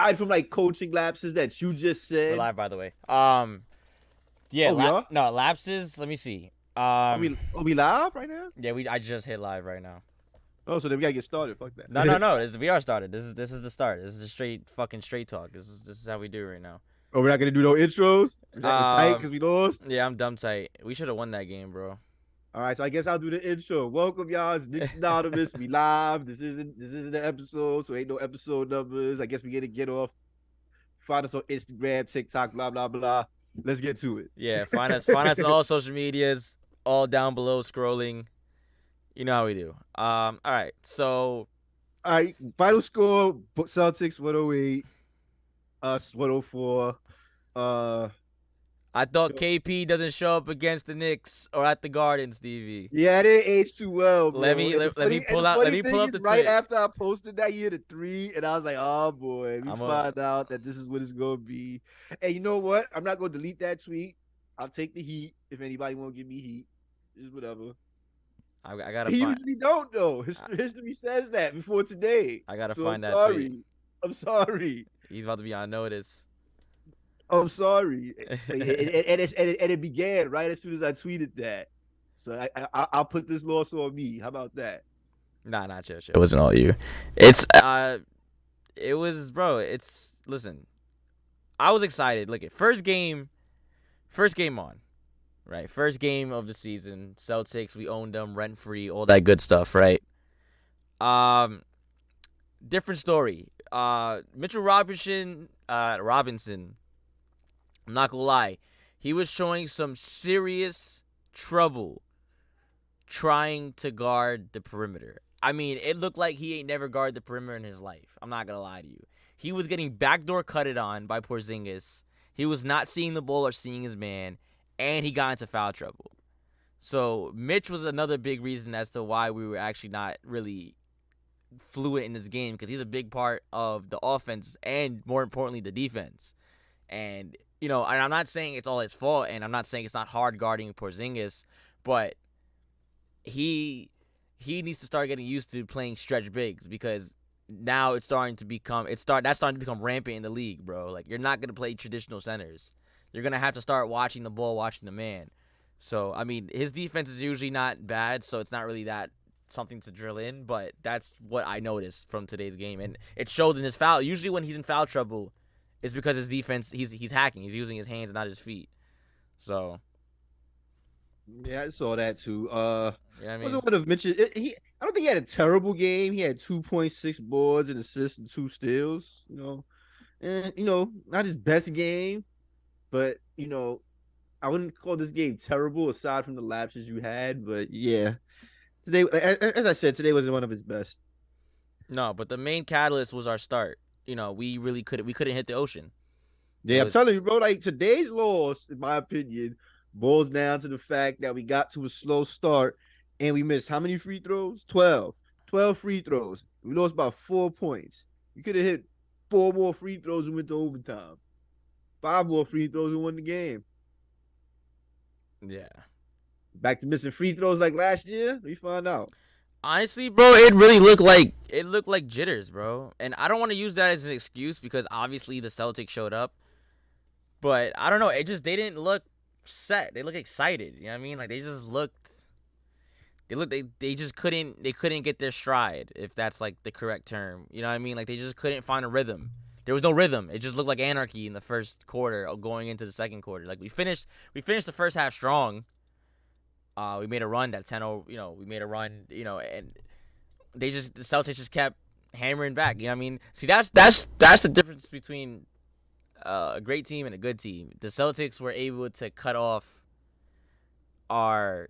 aside from like coaching lapses that you just We're said. live, by the way. Yeah, Oh, we are. no lapses. Let me see. Are we live right now? Yeah, I just hit live right now. Oh, so then we gotta get started. Fuck No, no, that. no. We are started. This is the start. This is a straight talk. This is how we do right now. Oh, we're not gonna do no intros. We're tight because Um, we lost. yeah, I'm dumb tight. We should have won that game, bro. All right, so I guess I'll do the intro. Welcome, y'all. It's Knicks Anonymous. We live. This isn't the episode, so ain't no episode numbers. I guess we get to get off. Find us on Instagram, TikTok, blah blah blah. Let's get to it. Yeah, find us on all social medias, all down below scrolling. You know how we do. All right. So All right, final score: Celtics 108, us 104. Uh, I thought KP doesn't show up against the Knicks or at the Garden, Stevie. yeah, it didn't age too well, Let bro. me And the let me funny and pull the out let funny me pull thing up is, the right tweet. after I posted that year, the three, and I was like, oh boy, we I'm a find out that this is what it's gonna be. And you know what? I'm not gonna delete that tweet. I'll take the heat if anybody won't give me heat. Just whatever. I gotta He find usually don't though. I, History says that before today. I gotta So I'm find that tweet. sorry. I'm sorry. He's about to be on notice. I'm sorry. And it began right as soon as I tweeted that. So I'll put this loss on me. How about that? Nah, chill. It wasn't all you. It's it was, bro. It's listen. I was excited. Look at first game on, right? First game of the season. Celtics, we owned them rent free, all that good stuff, right? Um, different story. Mitchell Robinson. I'm not gonna lie, he was showing some serious trouble trying to guard the perimeter. I mean, it looked like he ain't never guarded the perimeter in his life. I'm not gonna lie to you. He was getting backdoor cutted on by Porzingis. He was not seeing the ball or seeing his man, and he got into foul trouble. So Mitch was another big reason as to why we were actually not really fluent in this game, because he's a big part of the offense and, more importantly, the defense. And and I'm not saying it's all his fault, and I'm not saying it's not hard guarding Porzingis, but he needs to start getting used to playing stretch bigs, because now it's starting to become that's starting to become rampant in the league, bro. Like, you're not gonna play traditional centers. You're gonna have to start watching the ball, watching the man. So I mean, his defense is usually not bad, so it's not really that something to drill in. But that's what I noticed from today's game, and it showed in his foul. Usually when he's in foul trouble, it's because his defense he's hacking. He's using his hands, not his feet. So Yeah, I saw that too. you know what I mean? Wasn't one of Mitch's. I don't think he had a terrible game. He had 2.6 boards and assists and 2 steals. And not his best game, but I wouldn't call this game terrible aside from the lapses you had. But yeah, today, as I said, today wasn't one of his best. No, but the main catalyst was our start. We couldn't hit the ocean. It Yeah, I'm was telling you, bro. Like today's loss, in my opinion, boils down to the fact that we got to a slow start and we missed how many free throws? 12. 12 free throws. We lost by 4 points. You could have hit 4 more free throws and went to overtime. 5 more free throws and won the game. yeah. Back to missing free throws like last year. We find out. Honestly, bro, it looked like jitters, bro. And I don't want to use that as an excuse, because obviously the Celtics showed up. But I don't know, they didn't look set. They look excited. You know what I mean? Like, they just couldn't get their stride, if that's like the correct term. You know what I mean? Like, they just couldn't find a rhythm. There was no rhythm. It just looked like anarchy in the first quarter going into the second quarter. Like, we finished the first half strong. We made a run at 10-0, we made a run, and the Celtics just kept hammering back. You know what I mean? See, that's the difference between a great team and a good team. The Celtics were able to cut off our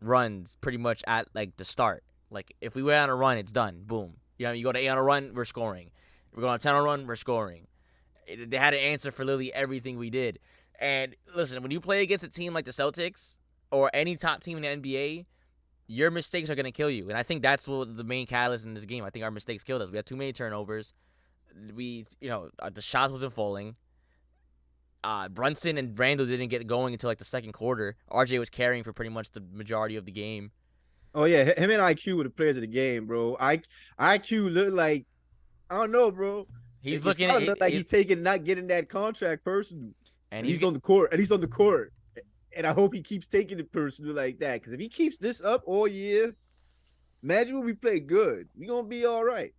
runs pretty much at like the start. Like, if we went on a run, it's done. Boom. You go to 8 on a run, we're scoring. We're going on 10 on a run, we're scoring. They had an answer for literally everything we did. And listen, when you play against a team like the Celtics or any top team in the NBA, your mistakes are going to kill you. And I think that's what the main catalyst in this game. I think our mistakes killed us. We had too many turnovers. The shots wasn't falling. Brunson and Randall didn't get going until like the second quarter. RJ was carrying for pretty much the majority of the game. Oh yeah, him and IQ were the players of the game, bro. IQ looked like, I don't know, bro. He's It's looking starting at to look like he's taking not getting that contract personal. and And he's on the court. And he's on the court. And I hope he keeps taking it personal like that. Because if he keeps this up all year, imagine when we play good. We gonna be all right.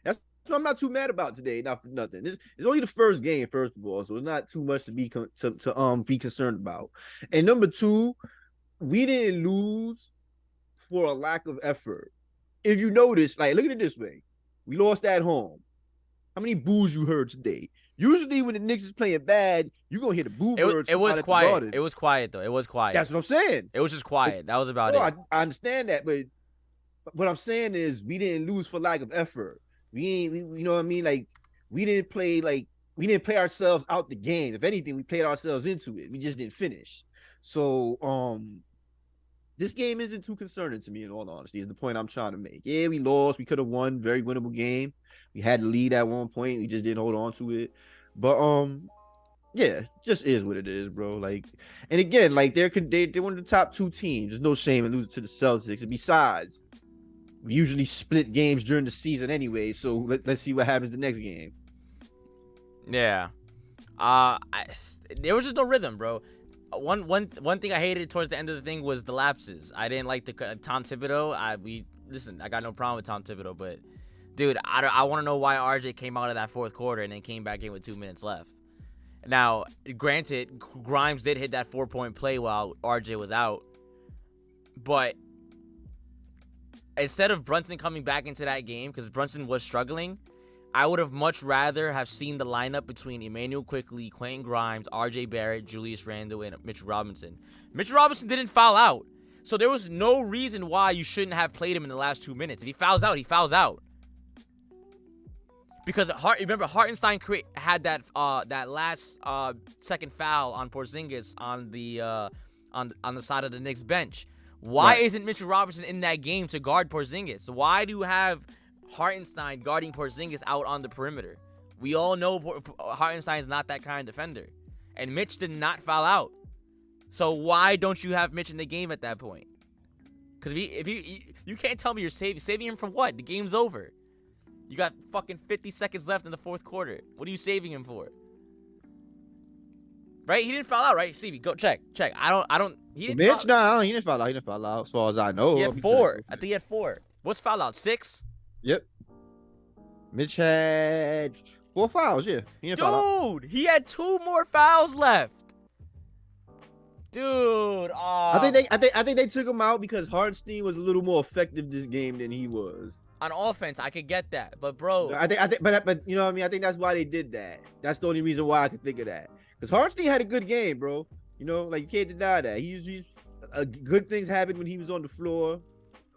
That's what I'm not too mad about today. Not for nothing. It's only the first game, first of all, so it's not too much to be be concerned about. And number two, we didn't lose for a lack of effort. If you notice, like, look at it this way: we lost at home. How many boos you heard today? Usually, when the Knicks is playing bad, you gonna hear the boo birds. it was out at the quiet. Garden. It was quiet though. It was quiet. That's what I'm saying. It was just quiet. That was about No, it. I understand that, but what I'm saying is we didn't lose for lack of effort. We ain't, you know what I mean? We didn't play we didn't play ourselves out the game. If anything, we played ourselves into it. We just didn't finish. So this game isn't too concerning to me, in all honesty, is the point I'm trying to make. Yeah, we lost. We could have won. Very winnable game. We had the lead at one point. We just didn't hold on to it. But yeah, just is what it is, bro. Like, and again, like they're one of the top two teams. There's no shame in losing to the Celtics. And besides, we usually split games during the season anyway. So let's see what happens the next game. Yeah. There was just no rhythm, bro. One thing I hated towards the end of the thing was the lapses. I didn't like the Tom Thibodeau. Listen, I got no problem with Tom Thibodeau, but dude, I want to know why RJ came out of that fourth quarter and then came back in with 2 minutes left. Now, granted, Grimes did hit that 4-point play while RJ was out, but instead of Brunson coming back into that game, because Brunson was struggling, I would have much rather have seen the lineup between Emmanuel Quickley, Quentin Grimes, R.J. Barrett, Julius Randle, and Mitchell Robinson. Mitchell Robinson didn't foul out, so there was no reason why you shouldn't have played him in the last 2 minutes. If he fouls out, he fouls out. Because remember, Hartenstein had that last second foul on Porzingis on the side of the Knicks bench. Why isn't Mitchell Robinson in that game to guard Porzingis? Why do you have Hartenstein guarding Porzingis out on the perimeter? We all know Hartenstein is not that kind of defender, and Mitch did not foul out. So why don't you have Mitch in the game at that point? Because if you can't tell me you're saving him from what? The game's over. You got fucking 50 seconds left in the fourth quarter. What are you saving him for? Right? He didn't foul out, right? Stevie, go check. I don't. He didn't. Mitch, no, he didn't foul out. He didn't foul out, as far as I know. He had 4. I think he had 4. What's foul out? 6? Yep. Mitch had 4 fouls. Yeah. He didn't foul out. Dude, he had 2 more fouls left. Dude, I think they took him out because Hartenstein was a little more effective this game than he was. On offense, I could get that, but bro, I think, but you know what I mean. I think that's why they did that. That's the only reason why I could think of that. Because Hartenstein had a good game, bro. You know, like you can't deny that. He's good things happened when he was on the floor.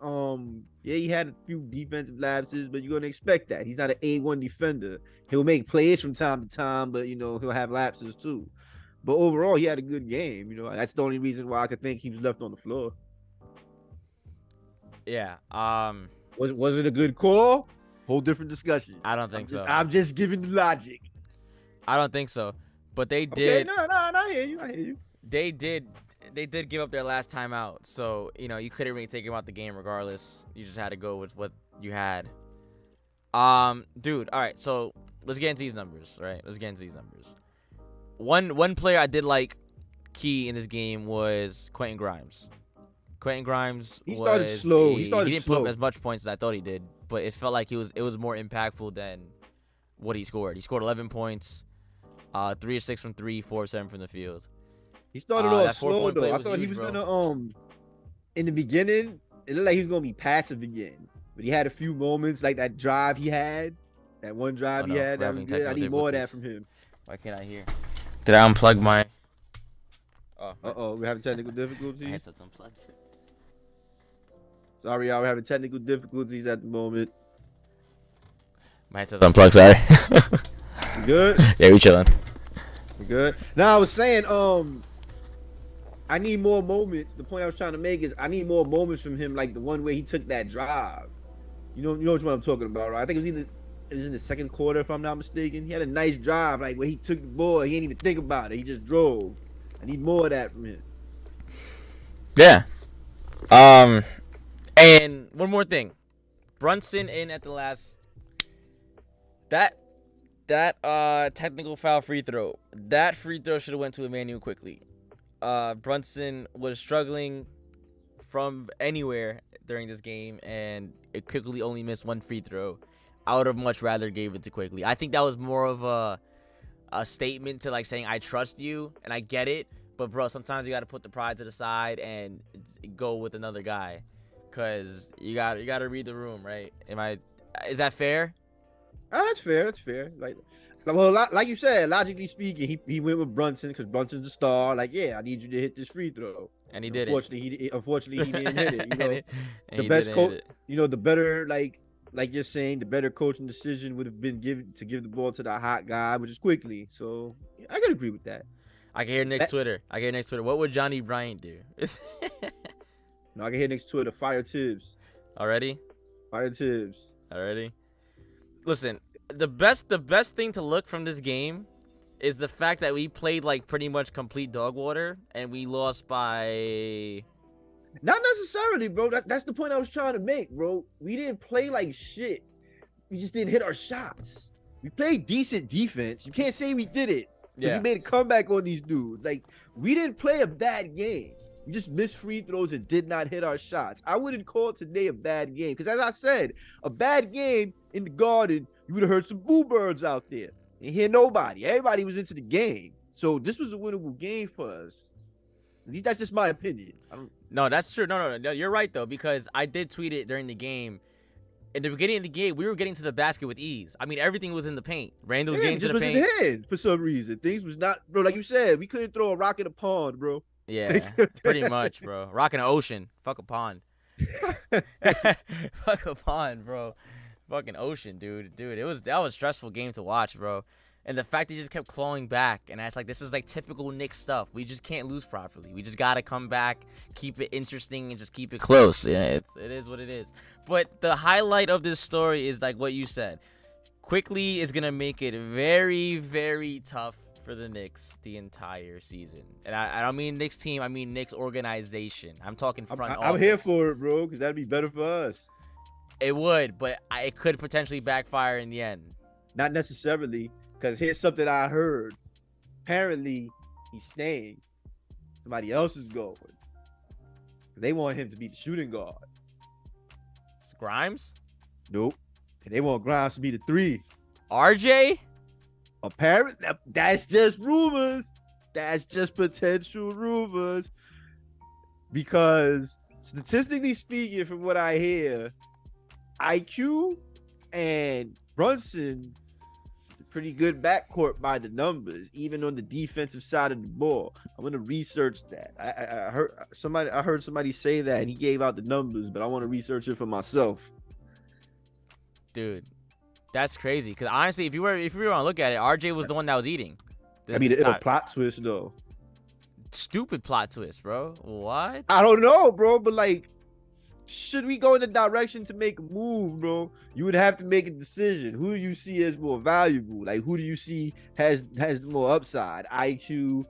Yeah, he had a few defensive lapses, but you're gonna expect that. He's not an A1 defender. He'll make plays from time to time, but you know he'll have lapses too. But overall, he had a good game. You know, that's the only reason why I could think he was left on the floor. Yeah. Was it a good call? Whole different discussion. I don't think so. I'm just giving the logic. I don't think so. But they did. Okay, no, I hear you. They did give up their last timeout. So, you know, you couldn't really take him out the game regardless. You just had to go with what you had. Dude, all right. So, let's get into these numbers, right? One player I did like key in this game was Quentin Grimes. Quentin Grimes he started slow. He didn't put up as much points as I thought he did, but it felt like it was more impactful than what he scored. He scored 11 points, 3 of 6 from 3, 4 of 7 from the field. He started off slow though. I thought huge, he was bro. gonna in the beginning, it looked like he was gonna be passive again. But he had a few moments like that drive he had. That one drive he had, that was good. I need more of that from him. Why can't I hear? Did I unplug my we're having technical difficulties. My headset's unplugged. Sorry, y'all. We're having technical difficulties at the moment. My headset's unplugged, sorry. You good? Yeah, we chilling. We good? Now I was saying, I need more moments. The point I was trying to make is I need more moments from him, like the one where he took that drive. You know what I'm talking about, right? I think it was in the second quarter, if I'm not mistaken. He had a nice drive, like where he took the ball, he didn't even think about it. He just drove. I need more of that from him. Yeah. And one more thing. Brunson in at the last. That That technical foul free throw. That free throw should have went to Emmanuel quickly. Brunson was struggling from anywhere during this game, and it quickly only missed one free throw. I would have much rather gave it to Quickly. I think that was more of a statement to like saying I trust you, and I get it. But bro, sometimes you got to put the pride to the side and go with another guy, cause you got to read the room, right? Is that fair? Oh, that's fair. That's fair. Well, like you said, logically speaking, he went with Brunson because Brunson's the star. Like, yeah, I need you to hit this free throw. And he And did it. unfortunately, he didn't hit it. You know, And the he best didn't coach. hit it. You know, the better like you're saying, the better coaching decision would have been to give the ball to the hot guy, which is Quickly. So yeah, I could agree with that. I can hear Nick's Twitter. What would Johnny Bryant do? No, I can hear next Twitter. Fire Tibbs. Already? Fire Tibbs. Already? Listen, the best thing to look from this game is the fact that we played like pretty much complete dog water and we lost by Not necessarily, bro. That's the point I was trying to make, bro. We didn't play like shit. We just didn't hit our shots. We played decent defense. You can't say we did it. Yeah. We made a comeback on these dudes. Like, we didn't play a bad game. We just missed free throws and did not hit our shots. I wouldn't call today a bad game. Because as I said, a bad game in the Garden, you would have heard some boo birds out there. Didn't hear nobody. Everybody was into the game. So this was a winnable game for us. At least that's just my opinion. No, that's true. No, you're right though, because I did tweet it during the game. In the beginning of the game, we were getting to the basket with ease. I mean, everything was in the paint. Randall was getting to the paint. Just wasn't hitting for some reason. Things was not, bro. Like you said, we couldn't throw a rock in a pond, bro. Yeah, pretty much, bro. Rock in an ocean. Fuck a pond. Fuck a pond, bro. Fucking ocean, dude. That was a stressful game to watch, bro. And the fact they just kept clawing back, and that's like, this is like typical Knicks stuff. We just can't lose properly. We just gotta come back, keep it interesting, and just keep it close. Yeah, it is what it is. But the highlight of this story is like what you said. Quickly is gonna make it very, very tough for the Knicks the entire season. And I don't mean Knicks team, I mean Knicks organization. I'm talking front office. I'm here for it, bro, because that'd be better for us. It would, but it could potentially backfire in the end. Not necessarily. Because here's something I heard. Apparently, he's staying. Somebody else is going. They want him to be the shooting guard. It's Grimes? Nope. And they want Grimes to be the 3. RJ? Apparently, that's just rumors. That's just potential rumors. Because statistically speaking, from what I hear, IQ and Brunson, pretty good backcourt by the numbers, even on the defensive side of the ball. I'm gonna research that. I heard somebody say that, and he gave out the numbers, but I want to research it for myself. Dude, that's crazy. Because honestly, if you were to look at it, RJ was the one that was eating. I mean, it'll plot twist though. Stupid plot twist, bro. What? I don't know, bro, but like, should we go in the direction to make a move, bro? You would have to make a decision. Who do you see as more valuable? Like, who do you see has more upside? IQ,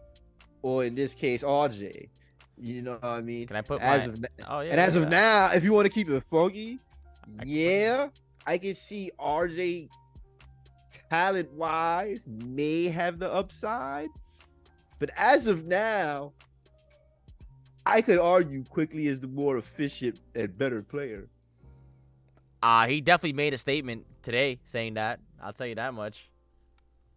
or in this case, RJ. You know what I mean? Can I put as of now, if you want to keep it funky, I can see RJ talent-wise may have the upside, but as of now, I could argue Quickly is the more efficient and better player. He definitely made a statement today saying that. I'll tell you that much.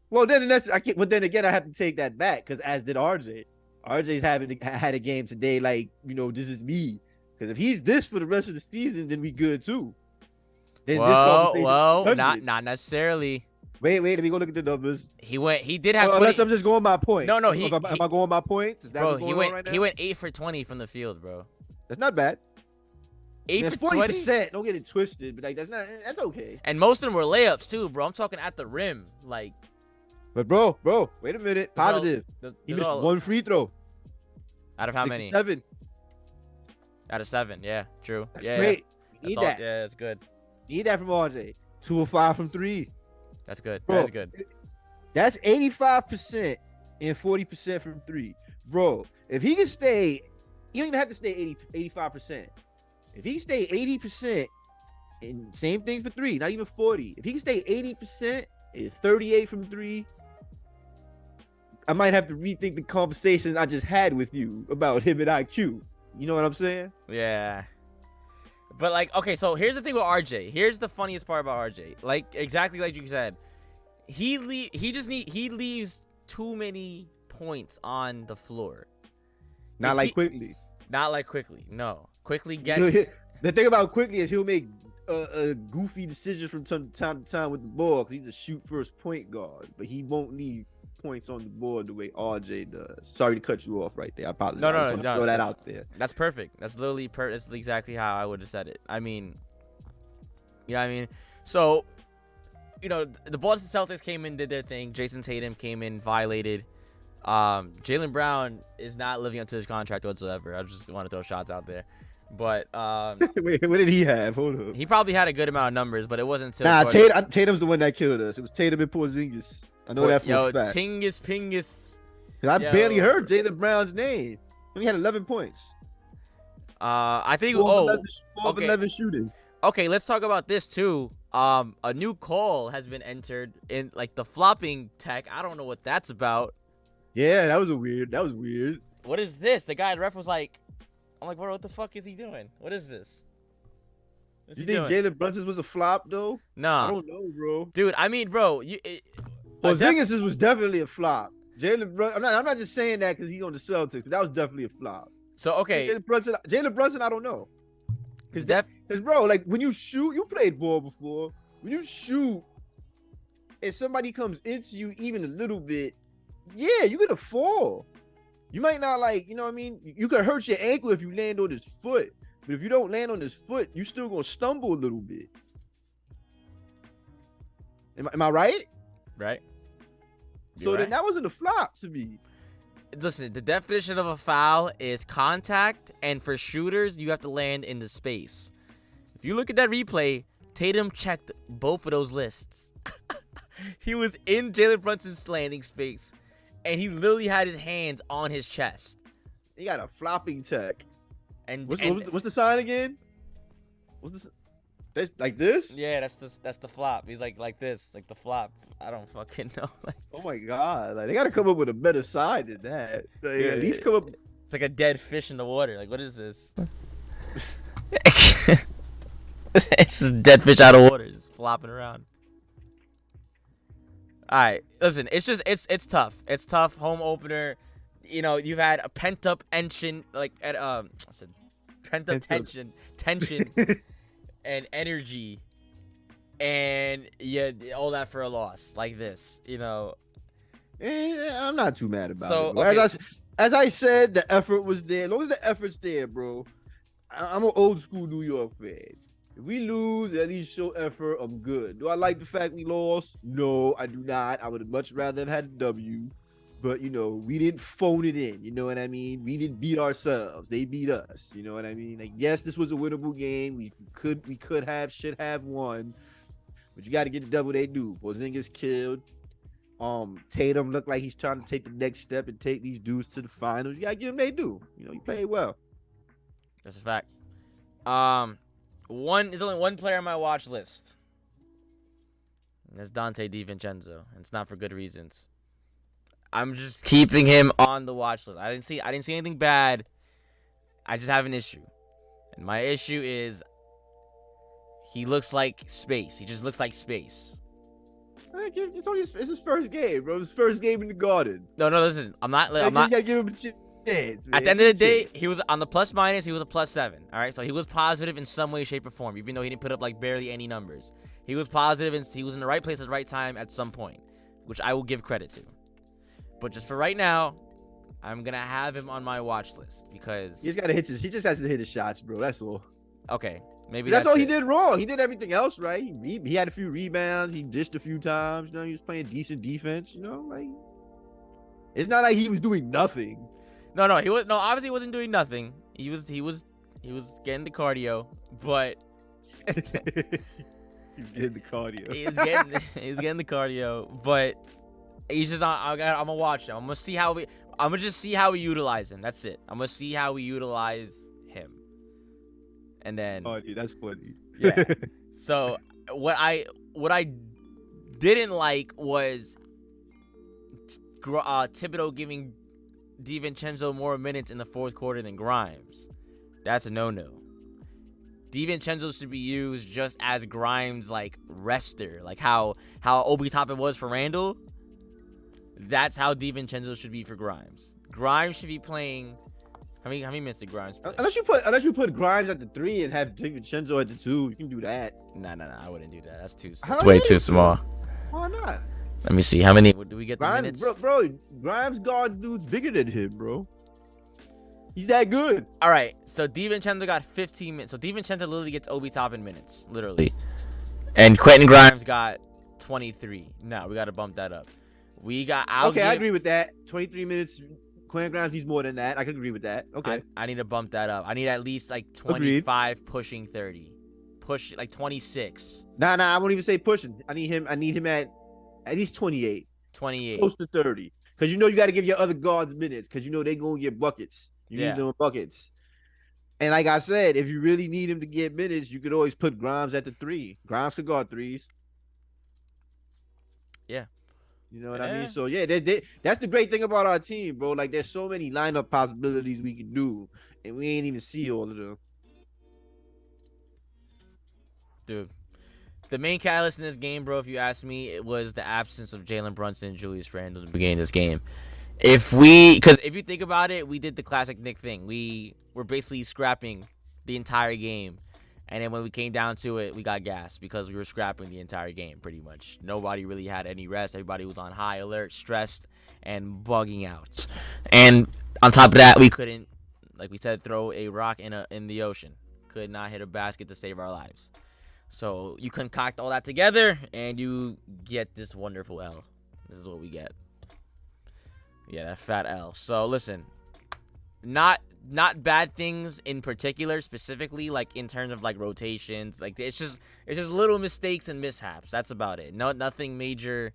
Well, then but then again, I have to take that back because as did RJ. RJ's had a game today, like, you know, this is me. Because if he's this for the rest of the season, then we good too. Then not necessarily. Wait, let me go look at the numbers. He did have 20. Unless I'm just going by points. No, am I going by points? Is that bro, what's going on right now? He went 8 for 20 from the field, bro. That's not bad. 8 for 20? 40%. Don't get it twisted, but like that's okay. And most of them were layups too, bro. I'm talking at the rim, like. But bro, wait a minute. Positive. He missed one free throw. Out of how many? 7. Out of 7, yeah, true. That's great. Need that. Yeah, that's good. Need that from RJ. 2 of 5 from 3. That's good. Bro, that's good. That's 85% and 40% from 3. Bro, if he can stay, you don't even have to stay 85%. If he can stay 80%, and same thing for 3, not even 40. If he can stay 80% is 38 from three. I might have to rethink the conversation I just had with you about him and IQ. You know what I'm saying? Yeah. But like, okay, so here's the thing with RJ. Here's the funniest part about RJ. Like exactly like you said, he leaves too many points on the floor. Not like quickly. Not like quickly. No, quickly gets. The thing about quickly is he'll make a goofy decision from time to time with the ball because he's a shoot first point guard, but he won't leave points on the board the way RJ does. Sorry to cut you off right there. I apologize. No. Throw that out there. That's perfect. That's literally that's exactly how I would have said it. I mean, you know what I mean? So, you know, the Boston Celtics came in, did their thing. Jason Tatum came in, violated. Jaylen Brown is not living up to his contract whatsoever. I just want to throw shots out there. But wait, what did he have? Hold on. He probably had a good amount of numbers, but it wasn't until Tatum's the one that killed us. It was Tatum and Porzingis. I know that for a fact. Tingus Pingus. I barely heard Jaylen Brown's name. He only had 11 points. I think 12 of 11 shooting. Okay, let's talk about this too. A new call has been entered in like the flopping tech. I don't know what that's about. Yeah, that was weird. What is this? The ref was like, I'm like, bro, what the fuck is he doing? What is this? You think Jalen Brunson was a flop though? Nah. I don't know, bro. Dude, I mean, bro, Porzingis was definitely a flop. Jalen Brunson, I'm not just saying that because he's on the Celtics, but that was definitely a flop. So okay, Jalen Brunson, I don't know. Because bro, like when you shoot, you played ball before. When you shoot, and somebody comes into you even a little bit, yeah, you're gonna fall. You might not like, you know what I mean? You could hurt your ankle if you land on his foot. But if you don't land on his foot, you're still gonna stumble a little bit. Am I right? Right. So then that wasn't a flop to me. Listen, the definition of a foul is contact, and for shooters, you have to land in the space. If you look at that replay, Tatum checked both of those lists. He was in Jalen Brunson's landing space, and he literally had his hands on his chest. He got a flopping tech. And what's the sign again? That's like this? Yeah, that's the flop. He's like this, like the flop. I don't fucking know. Oh my god! Like they gotta come up with a better side than that. Like, yeah, at least come up. It's like a dead fish in the water. Like what is this? It's just dead fish out of water, just flopping around. All right, listen. It's tough. It's tough. Home opener. You know, you've had a pent up tension, tension, and energy, and yeah, all that for a loss like this. You know, I'm not too mad about it. Okay. As I said, the effort was there. As long as the effort's there, bro. I'm an old school New York fan. If we lose, at least show effort. I'm good. Do I like the fact we lost? No, I do not. I would have much rather have had a W. But, you know, we didn't phone it in. You know what I mean? We didn't beat ourselves. They beat us. You know what I mean? Like, yes, this was a winnable game. We should have won. But you got to get the double they do. Porzingis killed. Tatum looked like he's trying to take the next step and take these dudes to the finals. You got to give them they do. You know, you played well. That's a fact. There's only one player on my watch list. And that's Dante DiVincenzo. And it's not for good reasons. I'm just keeping him on the watch list. I didn't see anything bad. I just have an issue. And my issue is he looks like space. He just looks like space. It's his first game, bro. His first game in the Garden. No, listen. I'm not. You gotta give him a chance, man. At the end of the day, he was on the plus minus. He was a +7. All right, so he was positive in some way, shape, or form. Even though he didn't put up like barely any numbers, he was positive and he was in the right place at the right time at some point, which I will give credit to. But just for right now, I'm gonna have him on my watch list because he just has to hit his shots, bro. That's all. Okay, maybe that's all he did wrong. He did everything else right. He had a few rebounds. He dished a few times. You know, he was playing decent defense. You know, like it's not like he was doing nothing. No, he was obviously he wasn't doing nothing. He was getting the cardio, but he was getting the cardio. He's getting the cardio, but he's just not. I'm gonna watch him. I'm gonna just see how we utilize him. That's it. I'm gonna see how we utilize him. And then oh, dude, that's funny. Yeah. So what I didn't like was Thibodeau giving DiVincenzo more minutes in the fourth quarter than Grimes. That's a no-no. DiVincenzo should be used just as Grimes like rester, like how Obi Toppin was for Randall. That's how DiVincenzo should be for Grimes. Grimes should be playing. How many minutes did Grimes play? Unless you put Grimes at the 3 and have DiVincenzo at the 2, you can do that. Nah, I wouldn't do that. That's How way you? too small. Why not? Let me see. How many do we get the Grimes, minutes? bro, Grimes guards dude's bigger than him, bro. He's that good. All right, so DiVincenzo got 15 minutes. So DiVincenzo literally gets Obi Toppin minutes, literally. And Quentin Grimes got 23. No, we got to bump that up. I agree with that. 23 minutes. Quentin Grimes needs more than that. I can agree with that. Okay. I need to bump that up. I need at least like 25 Agreed. Pushing 30. Push like 26. Nah, I won't even say pushing. I need him at least 28. 28. Close to 30. Because you got to give your other guards minutes. Because they going to get buckets. You need them buckets. And like I said, if you really need him to get minutes, you could always put Grimes at the 3. Grimes could guard 3s. Yeah. You know what I mean? So, yeah, that's the great thing about our team, bro. Like, there's so many lineup possibilities we can do, and we ain't even see all of them. Dude, the main catalyst in this game, bro, if you ask me, it was the absence of Jalen Brunson and Julius Randle at the beginning of this game. Because if you think about it, we did the classic Knick thing. We were basically scrapping the entire game. And then when we came down to it, we got gassed because we were scrapping the entire game, pretty much. Nobody really had any rest. Everybody was on high alert, stressed, and bugging out. And on top of that, we couldn't, like we said, throw a rock in the ocean. Could not hit a basket to save our lives. So you concoct all that together, and you get this wonderful L. This is what we get. Yeah, that fat L. So listen, not bad things in particular, specifically like in terms of like rotations. Like it's just little mistakes and mishaps. That's about it. Nothing major,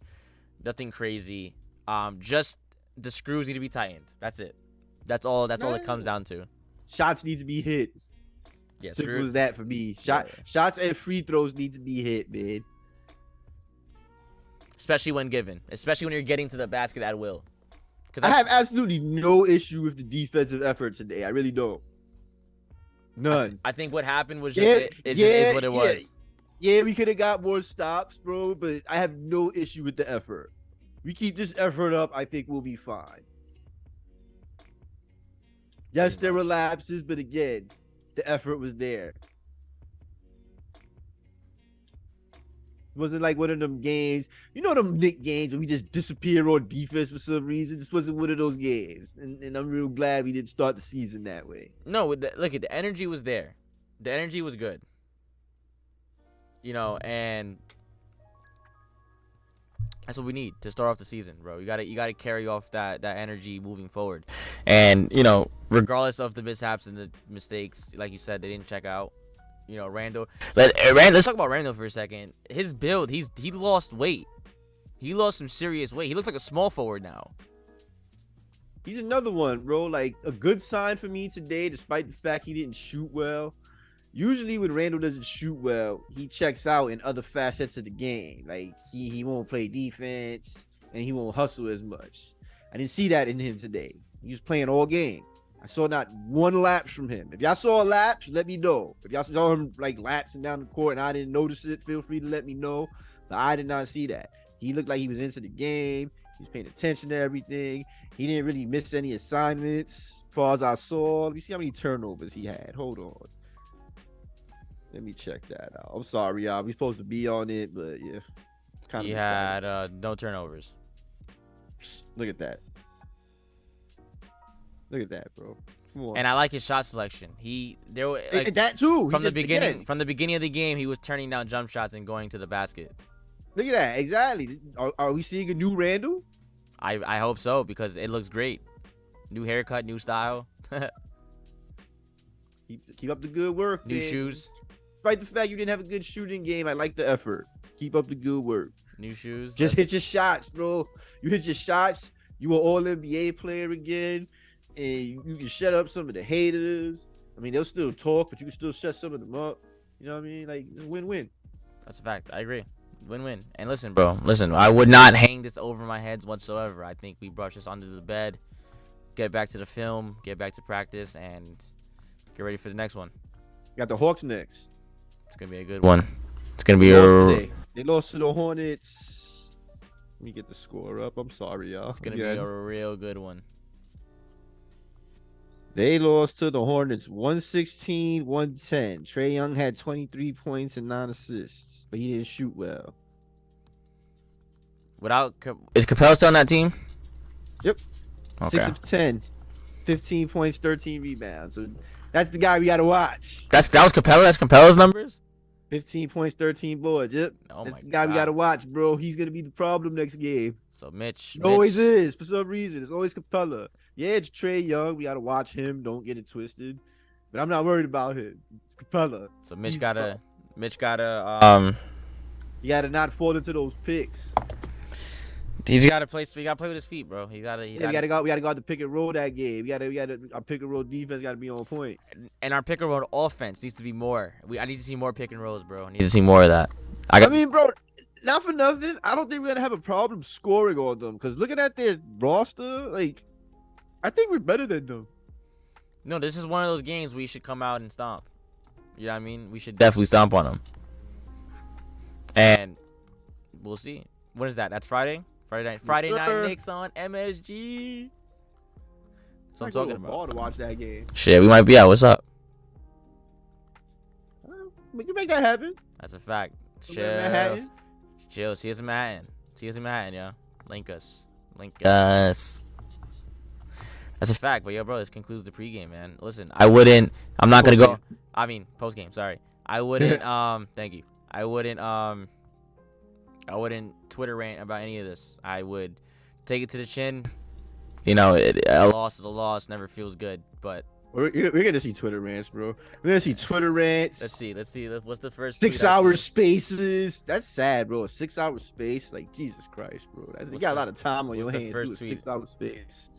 nothing crazy. Just the screws need to be tightened. That's it. That's all it comes down to. Shots need to be hit. Yeah, simple as that for me. Shots and free throws need to be hit, man. Especially when given. Especially when you're getting to the basket at will. I have absolutely no issue with the defensive effort today. I really don't. None. I think what happened was just it is what it was. Yeah, we could have got more stops, bro, but I have no issue with the effort. We keep this effort up, I think we'll be fine. Yes, there were lapses, but again, the effort was there. It wasn't like one of them games, them Knicks games where we just disappear on defense for some reason. This wasn't one of those games, and I'm real glad we didn't start the season that way. No, look at the energy was there. The energy was good. And that's what we need to start off the season, bro. You gotta carry off that energy moving forward. And regardless of the mishaps and the mistakes, like you said, they didn't check out. Randall. Let's talk about Randall for a second. His build, he lost weight. He lost some serious weight. He looks like a small forward now. He's another one, bro. Like a good sign for me today, despite the fact he didn't shoot well. Usually when Randall doesn't shoot well, he checks out in other facets of the game. Like he won't play defense and he won't hustle as much. I didn't see that in him today. He was playing all game. I saw not one lapse from him. If y'all saw a lapse, let me know. If y'all saw him like lapsing down the court and I didn't notice it, feel free to let me know. But I did not see that. He looked like he was into the game. He was paying attention to everything. He didn't really miss any assignments as far as I saw. Let me see how many turnovers he had. Hold on. Let me check that out. I'm sorry, y'all. We supposed to be on it, but yeah. He had no turnovers. Look at that. Look at that, bro. Come on. And I like his shot selection. That too. From the beginning of the game, he was turning down jump shots and going to the basket. Look at that. Exactly. Are we seeing a new Randall? I hope so, because it looks great. New haircut, new style. Keep up the good work. New man. Shoes. Despite the fact you didn't have a good shooting game, I like the effort. Keep up the good work. New shoes. Just hit your shots, bro. You hit your shots. You an all NBA player again. And you can shut up some of the haters. I mean, they'll still talk, but you can still shut some of them up. You know what I mean? Like, it's win-win. That's a fact. I agree. Win-win. And listen, bro. Listen, I would not hang this over my heads whatsoever. I think we brush this under the bed, get back to the film, get back to practice, and get ready for the next one. Got the Hawks next. It's gonna be a good one. It's gonna be They lost to the Hornets. Let me get the score up. I'm sorry, y'all. It's gonna be a real good one. They lost to the Hornets 116-110. Trae Young had 23 points and 9 assists, but he didn't shoot well. Is Capella still on that team? Yep. Okay. 6 of 10. 15 points, 13 rebounds. So that's the guy we got to watch. That was Capella? That's Capella's numbers? 15 points, 13 boards. Yep. Oh that's my the guy God. we got to watch, bro. He's going to be the problem next game. So Mitch. It always is, for some reason. It's always Capella. Yeah, it's Trae Young. We got to watch him. Don't get it twisted. But I'm not worried about him. It's Capella. So Mitch gotta You got to not fall into those picks. He's gotta play with his feet, bro. We gotta go out to pick and roll that game. Our pick and roll defense got to be on point. And our pick and roll offense needs to be more. I need to see more pick and rolls, bro. I need to see more of that. I mean, bro, not for nothing. I don't think we're gonna have a problem scoring on them. Cause looking at their roster, like, I think we're better than them. No, this is one of those games we should come out and stomp. You know what I mean? We should definitely stomp on them. And we'll see. When is that? That's Friday? Friday night Knicks on MSG. That's what I'm talking about. To watch that game. Shit, we might be out. What's up? We can make that happen. That's a fact. Chill. See us in Manhattan. Yo. Link us. That's a fact. But yo, bro, this concludes the pregame, man. Listen, I'm not gonna go. I mean, postgame. Sorry. I wouldn't. Thank you. I wouldn't Twitter rant about any of this. I would take it to the chin. You know, a loss is a loss. Never feels good. But we're gonna see Twitter rants, bro. We're gonna see Twitter rants. Let's see. What's the first 6 hour spaces? That's sad, bro. A 6 hour space, like Jesus Christ, bro. You got a lot of time on your hands. Do a 6 hour space.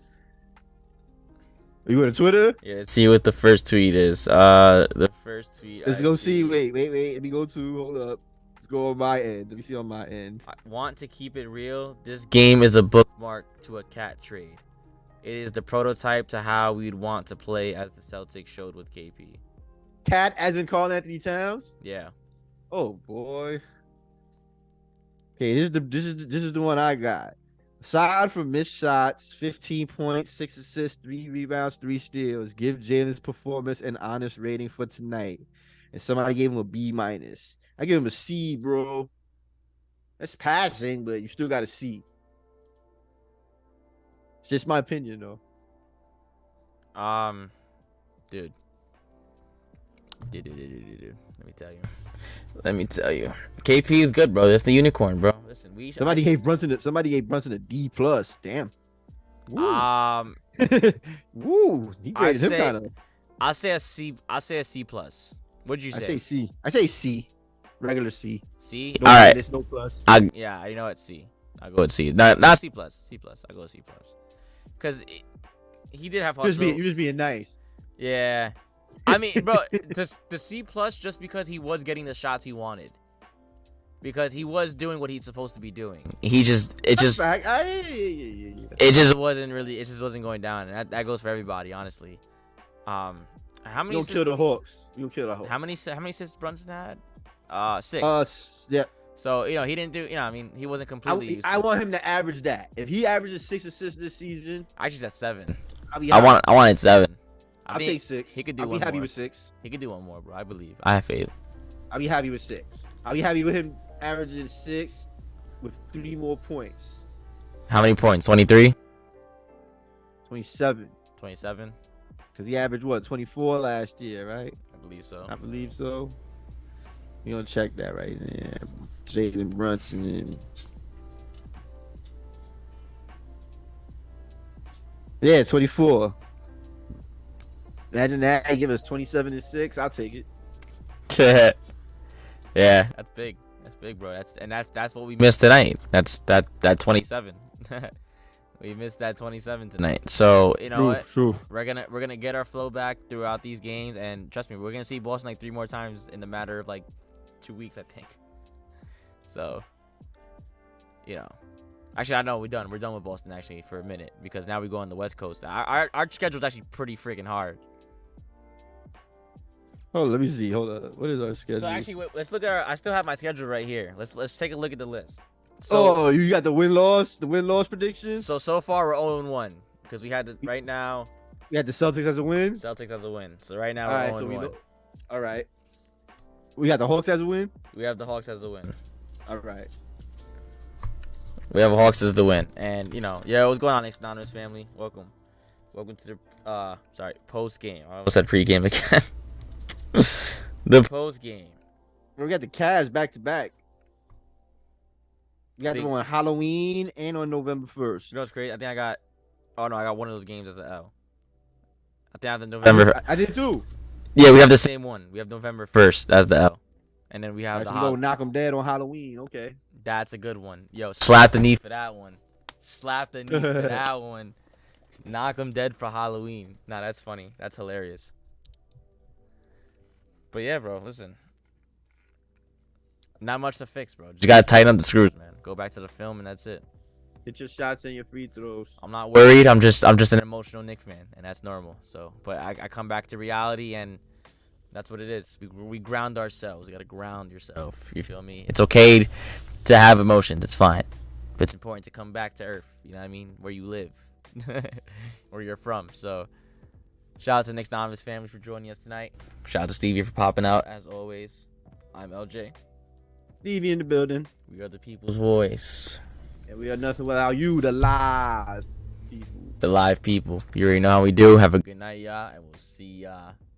Are you on Twitter? Yeah. Let's see what the first tweet is. The first tweet. Let's go see. Wait. Let me go to. Hold up. Go on my end. Let me see on my end. I want to keep it real. This game is a bookmark to a cat trade. It is the prototype to how we'd want to play, as the Celtics showed with KP. Cat, as in Karl Anthony Towns? Yeah. Oh boy. Okay, this is the one I got. Aside from missed shots, 15 points, 6 assists, 3 rebounds, 3 steals. Give Jalen's performance an honest rating for tonight. And somebody gave him a B minus. I give him a C, bro. That's passing, but you still got a C. It's just my opinion, though. Dude. Let me tell you. KP is good, bro. That's the unicorn, bro. Listen, somebody gave Brunson a D plus. Damn. Woo. Woo. He graded him kind of. I'll say a C plus. What'd you say? I say C. I say C. Regular C. C. No, all right. It's no plus. Yeah, you know what? C. I'll go with C. Not C plus. C plus. I'll go with C plus. Because he did have hustle. You're just being nice. Yeah. I mean, bro, the C plus just because he was getting the shots he wanted. Because he was doing what he's supposed to be doing. It just wasn't going down. And that goes for everybody, honestly. How many? You don't kill the Hawks. How many assists Brunson had? 6. Yeah. So, he didn't do, I mean, he wasn't completely useless. I want him to average that. If he averages 6 assists this season, actually that's 7. I wanted 7. I'll take 6. He could do I'll one be happy more. with 6. He could do one more, bro. I believe. I have faith. I'll be happy with 6. I'll be happy with him averaging 6 with 3 more points. How many points? 23? 27. 27? Because he averaged, 24 last year, right? I believe so. You gonna check that right there. Jalen Brunson. Yeah, 24. Imagine that. Give us 27 and 6. I'll take it. Yeah, that's big. That's big, bro. That's what we missed tonight. That's that 27. We missed that 27 tonight. So True. We're gonna get our flow back throughout these games, and trust me, we're gonna see Boston like 3 more times in the matter of like 2 weeks, I think. So, you know. Actually, I know we're done. We're done with Boston actually for a minute because now we go on the West Coast. Our schedule's actually pretty freaking hard. Oh, let me see. Hold on. What is our schedule? So actually, wait, let's look at I still have my schedule right here. Let's take a look at the list. So you got the win-loss predictions. So far we're 0-1 because we had right now. We had the Celtics as a win. Celtics as a win. So right now we're 0-1. All right. We got the Hawks as a win. We have the Hawks as a win. All right. We have Hawks as the win, and what's going on, Knicks Anonymous family? Welcome to the post game. I almost said pre-game again. The post game. We got the Cavs back to back. We got them on Halloween and on November 1st. You know what's crazy? I think I got one of those games as an L. I think I have the November. I did too. Yeah, we have the same one. We have November 1st as the L, and then we have the. We go knock them dead on Halloween. Okay. That's a good one. Yo, slap the knee for that one. Slap the knee for that one. Knock them dead for Halloween. Nah, that's funny. That's hilarious. But yeah, bro, listen. Not much to fix, bro. Just gotta tighten up the screws, man. Go back to the film, and that's it. Hit your shots and your free throws. I'm not worried. I'm just an emotional Knicks fan, and that's normal. So, but I come back to reality, and that's what it is. We ground ourselves. You gotta ground yourself. You feel me? It's okay to have emotions. It's fine. But it's important to come back to earth. You know what I mean? Where you live, where you're from. So, shout out to Knicks Anonymous family for joining us tonight. Shout out to Stevie for popping out as always. I'm LJ. Stevie in the building. We are the people's voice. And we are nothing without you, the live people. The live people. You already know how we do. Have a good night, y'all, and we'll see y'all